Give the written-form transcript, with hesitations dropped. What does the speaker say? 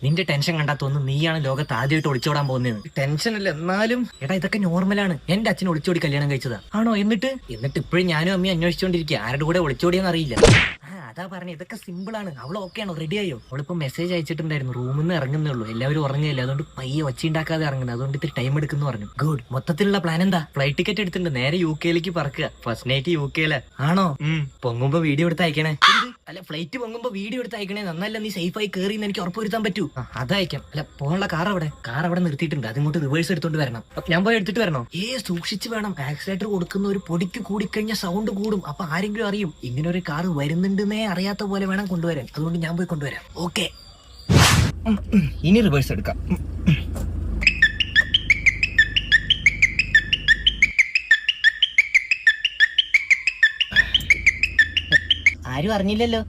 നിന്റെ ടെൻഷൻ കണ്ടാ തോന്നുന്നു നീയാണ് ലോകത്ത് ആദ്യമായിട്ട് ഒളിച്ചോടാൻ പോകുന്നത്. ടെൻഷൻ അല്ല എന്നാലും എടാ ഇതൊക്കെ നോർമലാണ്. എന്റെ അച്ഛൻ ഒളിച്ചോടി കല്യാണം കഴിച്ചതാ. ആണോ? എന്നിട്ട് ഇപ്പോഴും ഞാനും അമ്മയും അന്വേഷിച്ചോണ്ടിരിക്കുക ആരുടെ കൂടെ ഒളിച്ചോടിയെന്ന് അറിയില്ല. അതാ പറഞ്ഞ ഇതൊക്കെ സിമ്പിൾ ആണ്. അവൾ ഓക്കെയാണോ? റെഡി ആയോ? അവളിപ്പോ മെസ്സേജ് അയച്ചിട്ടുണ്ടായിരുന്നു. റൂമിൽ നിന്ന് ഇറങ്ങുന്നേ ഉള്ളൂ, എല്ലാവരും ഉറങ്ങിയില്ല, അതുകൊണ്ട് പയ്യെ ഒച്ച ഉണ്ടാക്കാതെ ഇറങ്ങുന്നത്, അതുകൊണ്ട് ഇത്തിരി ടൈം എടുക്കുന്നു പറഞ്ഞു. ഗുഡ്. മൊത്തത്തിലുള്ള പ്ലാൻ എന്താ? ഫ്ലൈറ്റ് ടിക്കറ്റ് എടുത്തിട്ടുണ്ട്, നേരെ UK പറക്കുക. ഫസ്റ്റ് നൈറ്റ് UK ആണോ? പൊങ്ങുമ്പോ വീഡിയോ എടുത്ത് അയക്കണേ. അല്ല ഫ്ലൈറ്റ് പൊങ്ങുമ്പോ വീഡിയോ എടുത്ത് അയക്കണേ. നന്നല്ല നീ സേഫായി കയറിയെന്ന് എനിക്ക് ഉറപ്പ് വരുത്താൻ പറ്റൂ. അതയക്കാം. അല്ല പോകാനുള്ള കാർ അവിടെ നിർത്തിയിട്ടുണ്ട്, അതിങ്ങോട്ട് റിവേഴ്സ് എടുത്തോണ്ട് വരണം. ഞാൻ പോയി എടുത്തിട്ട് വരണോ? സൂക്ഷിച്ച് വേണം. ആക്സിലേറ്റർ കൊടുക്കുന്ന ഒരു പൊടിക്ക് കൂടിക്കഴിഞ്ഞാൽ സൗണ്ട് കൂടും, അപ്പൊ ആരെങ്കിലും അറിയും. ഇങ്ങനെ ഒരു കാർ വരുന്നുണ്ടെന്നേ അറിയാത്ത പോലെ വേണം കൊണ്ടുവരാൻ, അതുകൊണ്ട് ഞാൻ പോയി കൊണ്ടുവരാം. ഓക്കെ, ഇനി റിവേഴ്സ് എടുക്കാം. ആരും അറിഞ്ഞില്ലല്ലോ.